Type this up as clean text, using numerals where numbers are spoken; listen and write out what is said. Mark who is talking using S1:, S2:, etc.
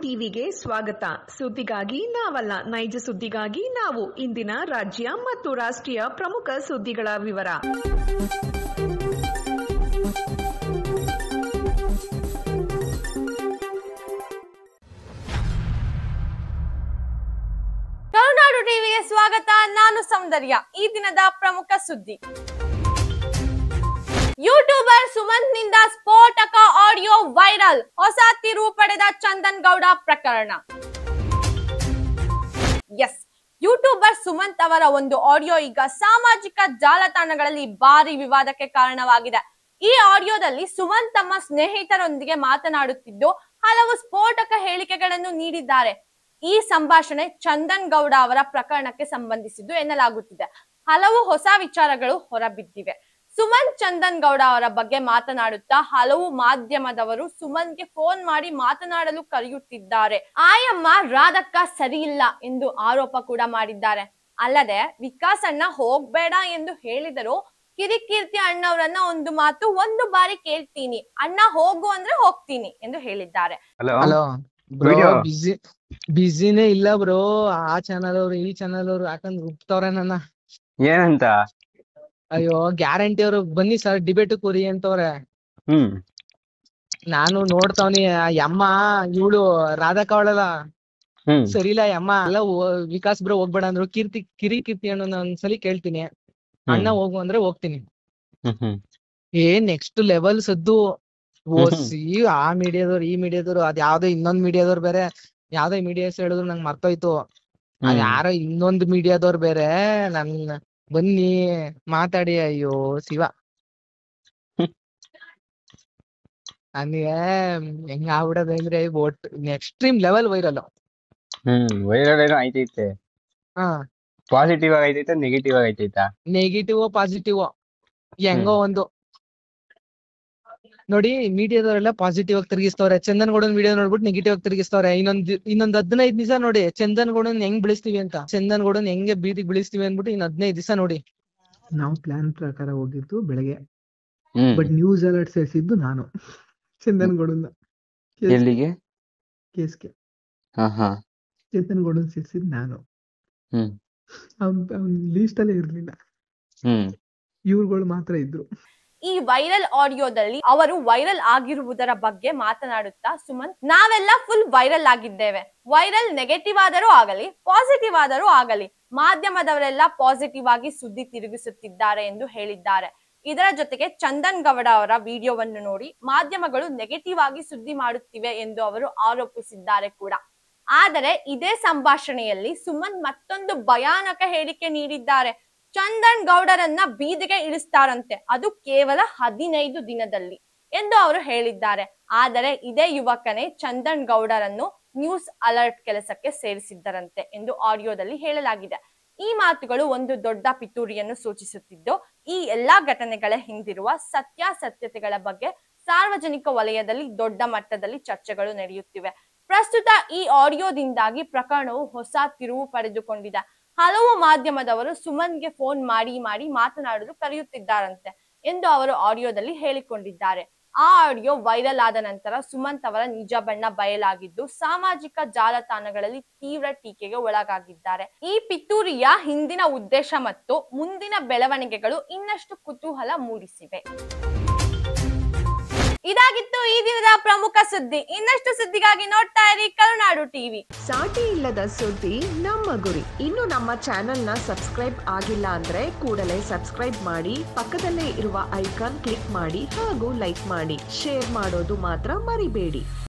S1: ಟಿವಿಗೆ ಸ್ವಾಗತ. ಸುದ್ದಿಗಾಗಿ ನಾವಲ್ಲ, ನೈಜ ಸುದ್ದಿಗಾಗಿ ನಾವು. ಇಂದಿನ ರಾಜ್ಯ ಮತ್ತು ರಾಷ್ಟ್ರೀಯ ಪ್ರಮುಖ ಸುದ್ದಿಗಳ ವಿವರ.
S2: ಕರುನಾಡು ಟಿವಿಗೆ ಸ್ವಾಗತ. ನಾನು ಸೌಂದರ್ಯ. ಈ ದಿನದ ಪ್ರಮುಖ ಸುದ್ದಿ: ಯೂಟ್ಯೂಬರ್ ಸುಮಂತ್ ನಿಂದ ಸ್ಫೋಟಕ ಆಡಿಯೋ ವೈರಲ್. ಹೊಸ ತಿರುವು ಪಡೆದ ಚಂದನ್ ಗೌಡ ಪ್ರಕರಣ. ಎಸ್, ಯೂಟ್ಯೂಬರ್ ಸುಮಂತ್ ಅವರ ಒಂದು ಆಡಿಯೋ ಈಗ ಸಾಮಾಜಿಕ ಜಾಲತಾಣಗಳಲ್ಲಿ ಭಾರಿ ವಿವಾದಕ್ಕೆ ಕಾರಣವಾಗಿದೆ. ಈ ಆಡಿಯೋದಲ್ಲಿ ಸುಮಂತ್ ತಮ್ಮ ಸ್ನೇಹಿತರೊಂದಿಗೆ ಮಾತನಾಡುತ್ತಿದ್ದು ಹಲವು ಸ್ಫೋಟಕ ಹೇಳಿಕೆಗಳನ್ನು ನೀಡಿದ್ದಾರೆ. ಈ ಸಂಭಾಷಣೆ ಚಂದನ್ ಗೌಡ ಅವರ ಪ್ರಕರಣಕ್ಕೆ ಸಂಬಂಧಿಸಿದ್ದು ಎನ್ನಲಾಗುತ್ತಿದೆ. ಹಲವು ಹೊಸ ವಿಚಾರಗಳು ಹೊರಬಿದ್ದಿವೆ. ಸುಮಂತ್ ಚಂದನ್ ಗೌಡ ಅವರ ಬಗ್ಗೆ ಮಾತನಾಡುತ್ತಾ ಹಲವು ಮಾಧ್ಯಮದವರು ಸುಮಂತ್ಗೆ ಫೋನ್ ಮಾಡಿ ಮಾತನಾಡಲು ಕರೆಯುತ್ತಿದ್ದಾರೆ. ಆಯಮ್ಮ ರಾಧಕ್ಕ ಸರಿ ಇಲ್ಲ ಎಂದು ಆರೋಪ ಕೂಡ ಮಾಡಿದ್ದಾರೆ. ಅಲ್ಲದೆ ವಿಕಾಸ್ ಅಣ್ಣ ಹೋಗ್ಬೇಡ ಎಂದು ಹೇಳಿದರು. ಕಿರಿಕೀರ್ತಿ ಅಣ್ಣವರನ್ನ ಒಂದು ಬಾರಿ ಕೇಳ್ತೀನಿ, ಅಣ್ಣ ಹೋಗು ಅಂದ್ರೆ ಹೋಗ್ತೀನಿ ಎಂದು ಹೇಳಿದ್ದಾರೆ.
S3: ಬಿಸಿನೇ ಇಲ್ಲ ಬ್ರೋ. ಆ ಚಾನಲ್ ಅವ್ರು ಈ ಚಾನಲ್ ಅವ್ರು ಯಾಕಂದ್ರೆ ರುಬ್ತವ್ರೆ ನನ್ನ.
S4: ಏನಂತ?
S3: ಅಯ್ಯೋ, ಗ್ಯಾರಂಟಿ ಅವ್ರು ಬನ್ನಿ ಸರ್ ಡಿಬೇಟ್ ಕೂರಿ ಅಂತವ್ರೆ. ನಾನು ನೋಡ್ತಾವ್ನಿ. ಯಮ್ಮ ಇವಳು ರಾಧಕ್ಕ ಅವಳಲ್ಲ ಸರಿ ಇಲ್ಲ. ಯಮ್ಮ ಎಲ್ಲ ವಿಕಾಸ್ ಬ್ರೋ ಹೋಗ್ಬೇಡ ಅಂದ್ರು. ಕಿರಿಕೀರ್ತಿ ಅಣ್ಣ ಒಂದ್ಸಲಿ ಕೇಳ್ತೀನಿ, ಅಣ್ಣ ಹೋಗು ಅಂದ್ರೆ ಹೋಗ್ತೀನಿ. ನೆಕ್ಸ್ಟ್ ಲೆವೆಲ್ ಸದ್ದು. ಓಸಿ ಆ ಮೀಡಿಯಾದವ್ರು ಈ ಮೀಡಿಯಾದವ್ರು, ಅದ್ ಯಾವ್ದೋ ಇನ್ನೊಂದ್ ಮೀಡಿಯಾದವ್ರು ಬೇರೆ, ಯಾವ್ದೋ ಮೀಡಿಯಾಸ್ ಹೇಳಿದ್ರು ನಂಗೆ ಮರ್ತೋಯ್ತು. ಯಾರೋ ಇನ್ನೊಂದು ಮೀಡಿಯಾದವ್ರು ಬೇರೆ ನನ್ ಬನ್ನಿ ಮಾತಾಡಿ. ಅಯ್ಯೋ ಶಿವ, ನನಗೆ ಹೆಂಗ ಆಗ್ಬಿಡೋದು ಅಂದ್ರೆ ಎಕ್ಸ್ಟ್ರೀಮ್ ಲೆವೆಲ್ ವೈರಲ್.
S4: ವೈರಲ್ ಏನೋ ಆಯ್ತೈತೆ. ಪಾಸಿಟಿವ್ ಆಗೈತೈತೆ, ನೆಗೆಟಿವ್ ಆಗೈತೈತಾ?
S3: ನೆಗೆಟಿವ್ ಪಾಸಿಟಿವ್ ಹೆಂಗೋ ಒಂದು ನೋಡಿ. ಮೀಡಿಯಾದವರೆಲ್ಲ ಪಾಸಿಟಿವ್ ಆಗಿ ತಿರುಗಿಸ್ತವ್ರೆ. ಚಂದನ್ ಗೌಡನ್ ವಿಡಿಯೋ ನೋಡ್ಬಿಟ್ಟು ನೆಗೆಟಿವ್ ಆಗಿ ತಿರುಗಿಸ್ತವ್ರೆ. ಇನ್ನೊಂದ್ 15 ದಿವಸ ನೋಡಿ ಚಂದನ್ ಗೌಡನ್ ಹೆಂಗ್ ಬೆಳೆಸ್ತೀವಿ ಅಂತ, ಚಂದನ್ ಗೌಡನ್ ಹೆಂಗೆ ಬೀದಿಗೆ ಬೆಳೆಸ್ತೀವಿ ಅನ್ಬಿಟ್ಟು ಇನ್ 15 ದಿವಸ ನೋಡಿ.
S5: ನಾವು ಪ್ಲಾನ್ ಪ್ರಕಾರ ಹೋಗಿದ್ದು ಬೆಳಗ್ಗೆ, ಬಟ್ ನ್ಯೂಸ್ ಅಲರ್ಟ್ ಸೇರಿಸಿದ್ದು ನಾನು ಚಂದನ್ ಗೌಡನ್ನ.
S4: ಎಲ್ಲಿಗೆ?
S5: ಕೇಸ್ಗೆ ಚಂದನ್ ಗೌಡನ್ ಸೇರಿಸಿದ್ ನಾನು. ಅವ್ನ್ ಲೀಸ್ಟ್ ಅಲ್ಲೇ ಇರ್ಲಿಲ್ಲ, ಇವ್ರುಗಳು ಮಾತ್ರ ಇದ್ರು.
S2: ಈ ವೈರಲ್ ಆಡಿಯೋದಲ್ಲಿ ಅವರು ವೈರಲ್ ಆಗಿರುವುದರ ಬಗ್ಗೆ ಮಾತನಾಡುತ್ತಾ ಸುಮಂತ್, ನಾವೆಲ್ಲ ಫುಲ್ ವೈರಲ್ ಆಗಿದ್ದೇವೆ. ವೈರಲ್ ನೆಗೆಟಿವ್ ಆದರೂ ಆಗಲಿ, ಪಾಸಿಟಿವ್ ಆದರೂ ಆಗಲಿ, ಮಾಧ್ಯಮದವರೆಲ್ಲ ಪಾಸಿಟಿವ್ ಆಗಿ ಸುದ್ದಿ ತಿರುಗಿಸುತ್ತಿದ್ದಾರೆ ಎಂದು ಹೇಳಿದ್ದಾರೆ. ಇದರ ಜೊತೆಗೆ ಚಂದನ್ ಗೌಡ ಅವರ ವಿಡಿಯೋವನ್ನು ನೋಡಿ ಮಾಧ್ಯಮಗಳು ನೆಗೆಟಿವ್ ಆಗಿ ಸುದ್ದಿ ಮಾಡುತ್ತಿವೆ ಎಂದು ಅವರು ಆರೋಪಿಸಿದ್ದಾರೆ ಕೂಡ. ಆದರೆ ಇದೇ ಸಂಭಾಷಣೆಯಲ್ಲಿ ಸುಮಂತ್ ಮತ್ತೊಂದು ಭಯಾನಕ ಹೇಳಿಕೆ ನೀಡಿದ್ದಾರೆ. ಚಂದನ್ ಗೌಡರನ್ನ ಬೀದಿಗೆ ಇಳಿಸ್ತಾರಂತೆ, ಅದು ಕೇವಲ 15 ದಿನದಲ್ಲಿ ಎಂದು ಅವರು ಹೇಳಿದ್ದಾರೆ. ಆದರೆ ಇದೇ ಯುವಕನೇ ಚಂದನ್ ಗೌಡರನ್ನು ನ್ಯೂಸ್ ಅಲರ್ಟ್ ಕೆಲಸಕ್ಕೆ ಸೇರಿಸಿದ್ದರಂತೆ ಎಂದು ಆಡಿಯೋದಲ್ಲಿ ಹೇಳಲಾಗಿದೆ. ಈ ಮಾತುಗಳು ಒಂದು ದೊಡ್ಡ ಪಿತೂರಿಯನ್ನು ಸೂಚಿಸುತ್ತಿದ್ದು, ಈ ಎಲ್ಲಾ ಘಟನೆಗಳ ಹಿಂದಿರುವ ಸತ್ಯಾಸತ್ಯತೆಗಳ ಬಗ್ಗೆ ಸಾರ್ವಜನಿಕ ವಲಯದಲ್ಲಿ ದೊಡ್ಡ ಮಟ್ಟದಲ್ಲಿ ಚರ್ಚೆಗಳು ನಡೆಯುತ್ತಿವೆ. ಪ್ರಸ್ತುತ ಈ ಆಡಿಯೋದಿಂದಾಗಿ ಪ್ರಕರಣವು ಹೊಸ ತಿರುವು ಪಡೆದುಕೊಂಡಿದೆ. ಹಲವು ಮಾಧ್ಯಮದವರು ಸುಮನ್ಗೆ ಫೋನ್ ಮಾಡಿ ಮಾತನಾಡಲು ಕರೆಯುತ್ತಿದ್ದಾರಂತೆ ಎಂದು ಅವರು ಆಡಿಯೋದಲ್ಲಿ ಹೇಳಿಕೊಂಡಿದ್ದಾರೆ. ಆ ಆಡಿಯೋ ವೈರಲ್ ಆದ ನಂತರ ಸುಮಂತ್ ಅವರ ನಿಜ ಬಣ್ಣ ಬಯಲಾಗಿದ್ದು ಸಾಮಾಜಿಕ ಜಾಲತಾಣಗಳಲ್ಲಿ ತೀವ್ರ ಟೀಕೆಗೆ ಒಳಗಾಗಿದ್ದಾರೆ. ಈ ಪಿತೂರಿಯ ಹಿಂದಿನ ಉದ್ದೇಶ ಮತ್ತು ಮುಂದಿನ ಬೆಳವಣಿಗೆಗಳು ಇನ್ನಷ್ಟು ಕುತೂಹಲ ಮೂಡಿಸಿವೆ. ಇದಾಗಿತ್ತು ಈ ದಿನದ ಪ್ರಮುಖ ಸುದ್ದಿ. ಇನ್ನಷ್ಟು ಸುದ್ದಿಗಾಗಿ ನೋಡ್ತಾ ಇರಿ ಕರುನಾಡು ಟಿವಿ.
S1: ಸಾಟಿ ಇಲ್ಲದ ಸುದ್ದಿ ನಮ್ಮ ಗುರಿ. ಇನ್ನು ನಮ್ಮ ಚಾನೆಲ್ ನ ಸಬ್ಸ್ಕ್ರೈಬ್ ಆಗಿಲ್ಲ ಅಂದ್ರೆ ಕೂಡಲೇ ಸಬ್ಸ್ಕ್ರೈಬ್ ಮಾಡಿ, ಪಕ್ಕದಲ್ಲೇ ಇರುವ ಐಕಾನ್ ಕ್ಲಿಕ್ ಮಾಡಿ ಹಾಗೂ ಲೈಕ್ ಮಾಡಿ. ಶೇರ್ ಮಾಡೋದು ಮಾತ್ರ ಮರಿಬೇಡಿ.